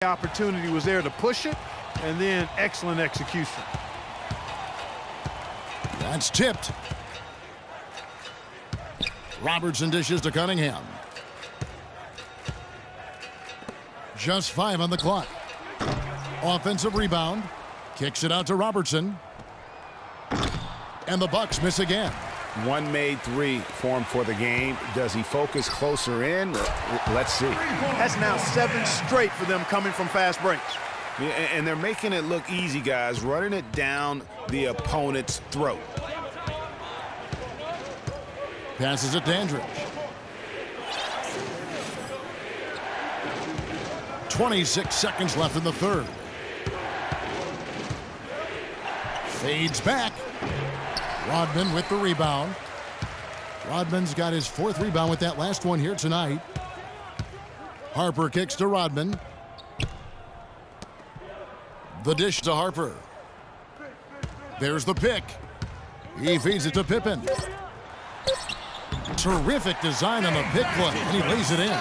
The opportunity was there to push it, and then excellent execution. That's tipped. Robertson dishes to Cunningham. Just 5 on the clock. Offensive rebound. Kicks it out to Robertson. And the Bucks miss again. One made three for him for the game. Does he focus closer in? Let's see. That's now 7 straight for them coming from fast breaks. Yeah, and they're making it look easy, guys, running it down the opponent's throat. Passes it to Dandridge. 26 seconds left in the third. Fades back. Rodman with the rebound. Rodman's got his 4th rebound with that last one here tonight. Harper kicks to Rodman. The dish to Harper. There's the pick. He feeds it to Pippen. Terrific design on the pick play, and he lays it in.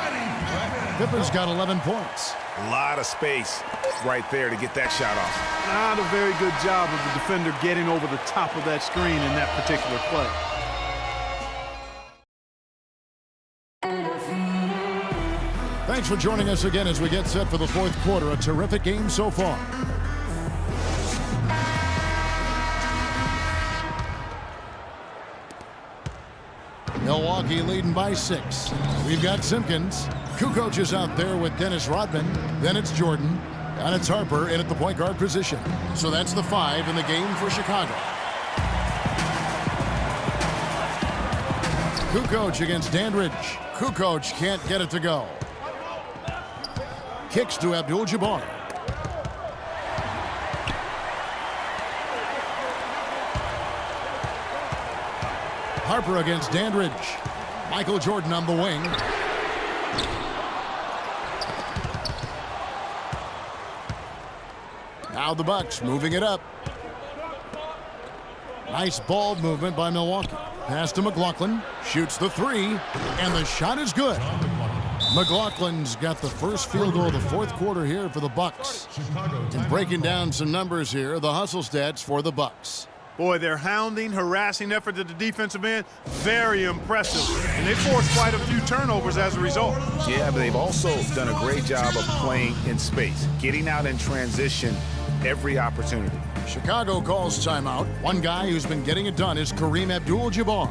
Pippen's got 11 points. A lot of space right there to get that shot off. Not a very good job of the defender getting over the top of that screen in that particular play. Thanks for joining us again as we get set for the 4th quarter. A terrific game so far. Milwaukee leading by 6. We've got Simpkins. Kukoc is out there with Dennis Rodman. Then it's Jordan. And it's Harper in at the point guard position. So that's the 5 in the game for Chicago. Kukoc against Dandridge. Kukoc can't get it to go. Kicks to Abdul-Jabbar. Harper against Dandridge. Michael Jordan on the wing. Now the Bucks moving it up. Nice ball movement by Milwaukee. Pass to McLaughlin. Shoots the 3. And the shot is good. McLaughlin's got the first field goal of the 4th quarter here for the Bucks. And breaking down some numbers here, the hustle stats for the Bucks. Boy, their hounding, harassing effort at the defensive end, very impressive. And they forced quite a few turnovers as a result. Yeah, but they've also done a great job of playing in space, getting out in transition every opportunity. Chicago calls timeout. One guy who's been getting it done is Kareem Abdul-Jabbar.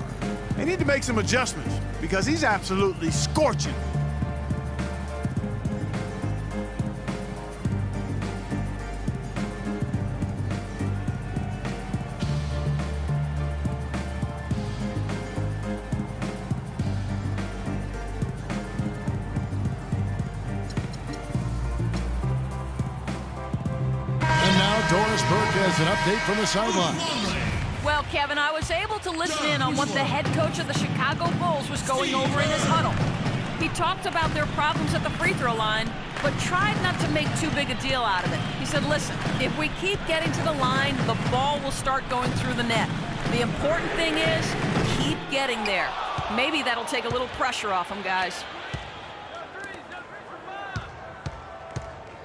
They need to make some adjustments because he's absolutely scorching. Doris Burke has an update from the sideline. Well, Kevin, I was able to listen in on what the head coach of the Chicago Bulls was going over in his huddle. He talked about their problems at the free throw line, but tried not to make too big a deal out of it. He said, listen, if we keep getting to the line, the ball will start going through the net. The important thing is keep getting there. Maybe that'll take a little pressure off them, guys.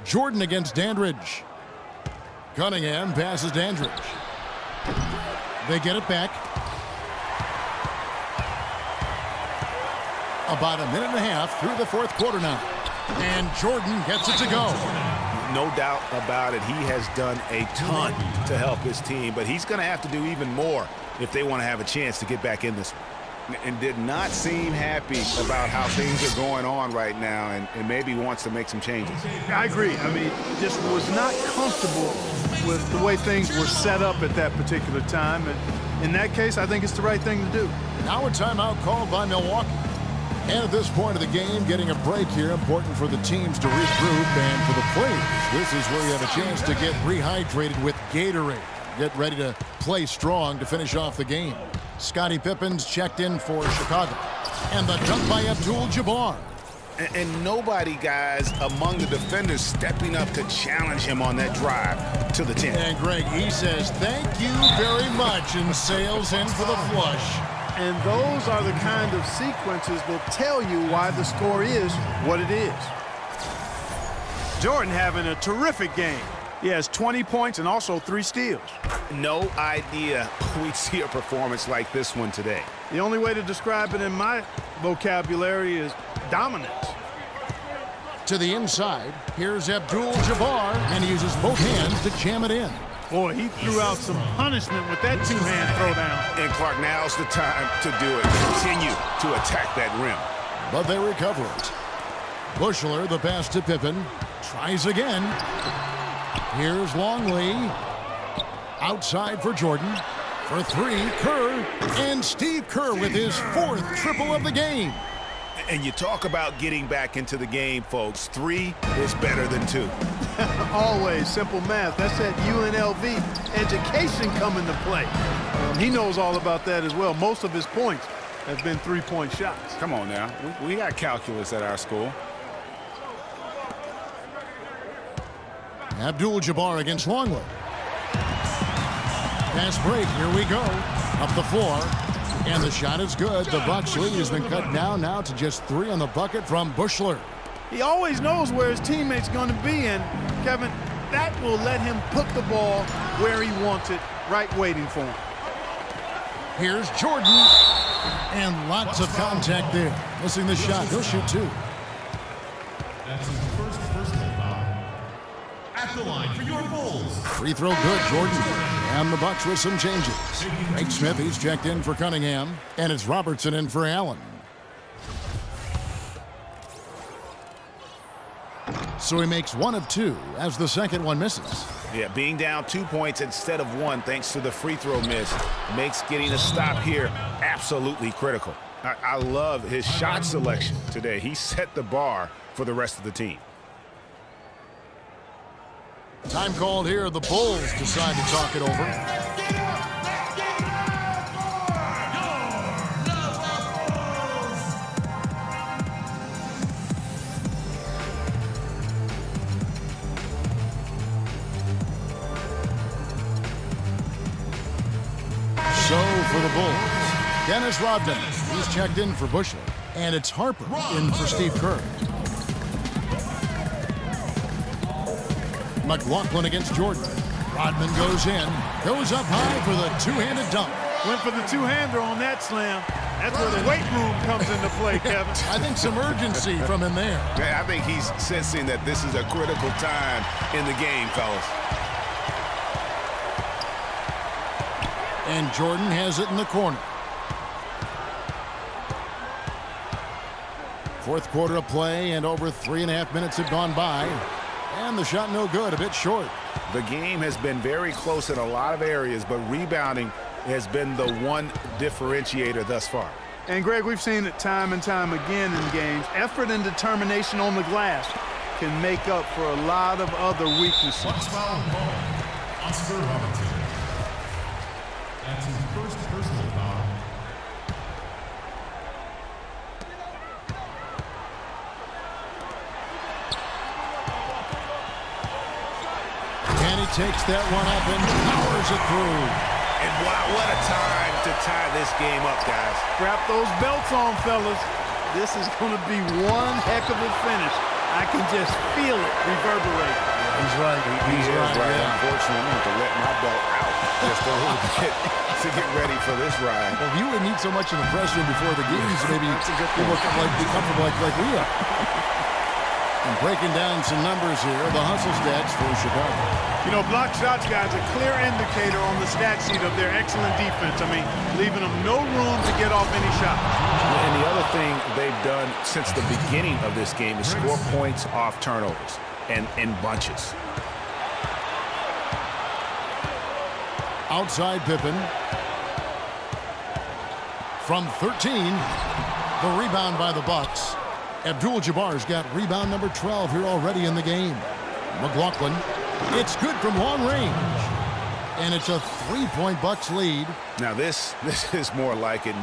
Jordan against Dandridge. Cunningham passes Dandridge. They get it back. About a minute and a half through the 4th quarter now. And Jordan gets it to go. No doubt about it. He has done a ton to help his team, but he's going to have to do even more if they want to have a chance to get back in this. And did not seem happy about how things are going on right now, and maybe wants to make some changes. I agree. I mean, just was not comfortable with the way things were set up at that particular time. And in that case, I think it's the right thing to do. Now a timeout called by Milwaukee. And at this point of the game, getting a break here, important for the teams to regroup, and for the players, this is where you have a chance to get rehydrated with Gatorade. Get ready to play strong to finish off the game. Scottie Pippen's checked in for Chicago. And the dunk by Abdul-Jabbar. And nobody, guys, among the defenders stepping up to challenge him on that drive to the 10. And Greg, he says thank you very much and sails in for the flush. And those are the kind of sequences that tell you why the score is what it is. Jordan having a terrific game. He has 20 points and also 3 steals. No idea we'd see a performance like this one today. The only way to describe it in my vocabulary is dominance. To the inside, here's Abdul-Jabbar, and he uses both hands to jam it in. Boy, he threw out some punishment with that two-hand throwdown. And Clark, now's the time to do it. Continue to attack that rim. But they recover it. Bushler, the pass to Pippen, tries again. Here's Longley. Outside for Jordan. For 3, Kerr. And Steve Kerr with his 4th triple of the game. And you talk about getting back into the game, folks. 3 is better than 2. Always simple math. That's that UNLV education coming to play. He knows all about that as well. Most of his points have been 3-point shots. Come on now. We got calculus at our school. Abdul-Jabbar against Longley. Pass break, here we go. Up the floor, and the shot is good. The Bucks lead has been cut down now to just 3 on the bucket from Bushler. He always knows where his teammate's going to be, and Kevin, that will let him put the ball where he wants it, right waiting for him. Here's Jordan, and lots of contact there. Missing the shot, he'll shoot 2. That's his first personal foul. At the line for your Bulls. Free throw good, Jordan. And the Bucks with some changes. Greg Smith, he's checked in for Cunningham. And it's Robertson in for Allen. So he makes 1 of 2 as the second one misses. Yeah, being down 2 points instead of 1 thanks to the free throw miss makes getting a stop here absolutely critical. I love his shot selection today. He set the bar for the rest of the team. Time called here. The Bulls decide to talk it over. So for the Bulls, Dennis Rodman, he's checked in for Bushler. And it's Harper in for Steve Kerr. McLaughlin against Jordan. Rodman goes in, goes up high for the two-handed dunk. Went for the two-hander on that slam. That's where the weight room comes into play, Kevin. I think some urgency from him there. Yeah, I think he's sensing that this is a critical time in the game, fellas. And Jordan has it in the corner. Fourth quarter of play, and over 3.5 minutes have gone by. And the shot no good, a bit short. The game has been very close in a lot of areas, but rebounding has been the one differentiator thus far. And, Greg, we've seen it time and time again in games. Effort and determination on the glass can make up for a lot of other weaknesses. Bucks foul call. Oscar Robertson. That's his first personal foul. And he takes that one up and powers it through. And wow, what a time to tie this game up, guys. Strap those belts on, fellas. This is going to be one heck of a finish. I can just feel it reverberate. He's right. He's right. Yeah. Unfortunately, I'm going to let my belt out just a little bit to get ready for this ride. Well, if you would need so much of the pressure before the games, maybe be comfortable like we are. And breaking down some numbers here, the hustle stats for Chicago. You know, block shots, guys, a clear indicator on the stat sheet of their excellent defense. I mean, leaving them no room to get off any shot. And the other thing they've done since the beginning of this game is score points off turnovers and in bunches. Outside Pippen. From 13, the rebound by the Bucks. Abdul-Jabbar's got rebound number 12 here already in the game. McLaughlin, it's good from long range. And it's a 3-point Bucks lead. Now this is more like it.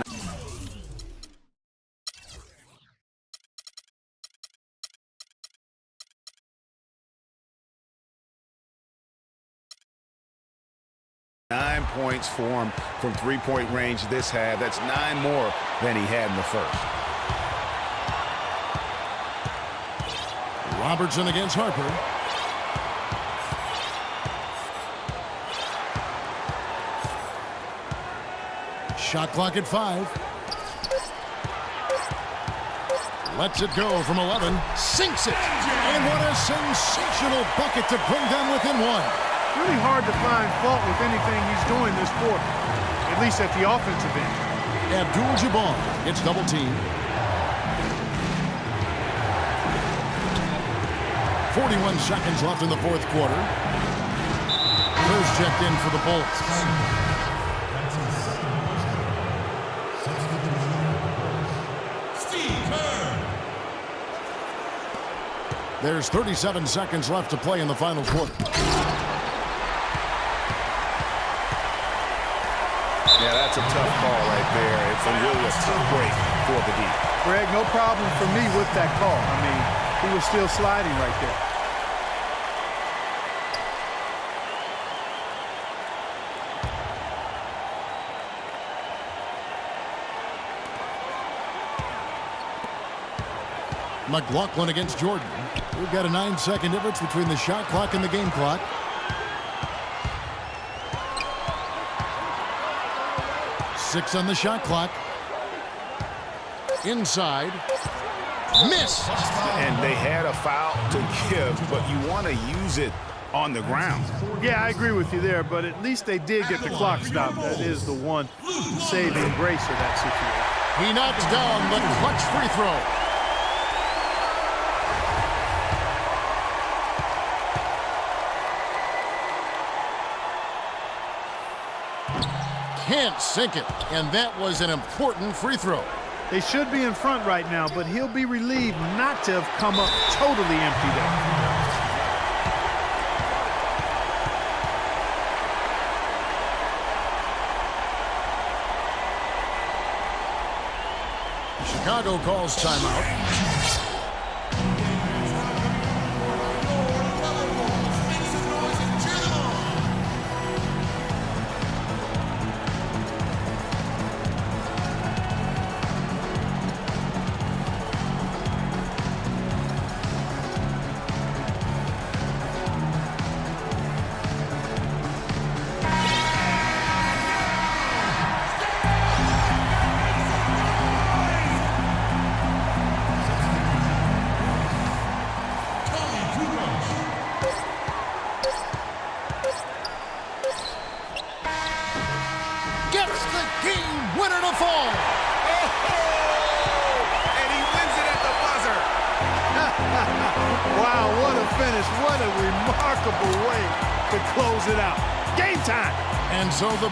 Nine points for him from three-point range this half. That's 9 more than he had in the first. Robertson against Harper. Shot clock at 5. Lets it go from 11. Sinks it. And what a sensational bucket to bring them within 1. Really hard to find fault with anything he's doing this quarter, at least at the offensive end. Abdul-Jabbar gets double teamed. 41 seconds left in the fourth quarter. First checked in for the Bulls. There's 37 seconds left to play in the final quarter. Yeah, that's a tough call right there. It's really a tough break for the D. Greg, no problem for me with that call. I mean, he was still sliding right there. McLaughlin against Jordan. We've got a 9-second difference between the shot clock and the game clock. Six on the shot clock. Inside. Missed. And they had a foul to give, but you want to use it on the ground. Yeah, I agree with you there, but at least they did get the clock stopped. That is the one saving grace of that situation. He knocks down the clutch free throw. Can't sink it, and that was an important free throw. They should be in front right now, but he'll be relieved not to have come up totally empty there. Chicago calls timeout. Gets the game winner to fall. And he wins it at the buzzer. Wow, what a finish. What a remarkable way to close it out. Game time. And so the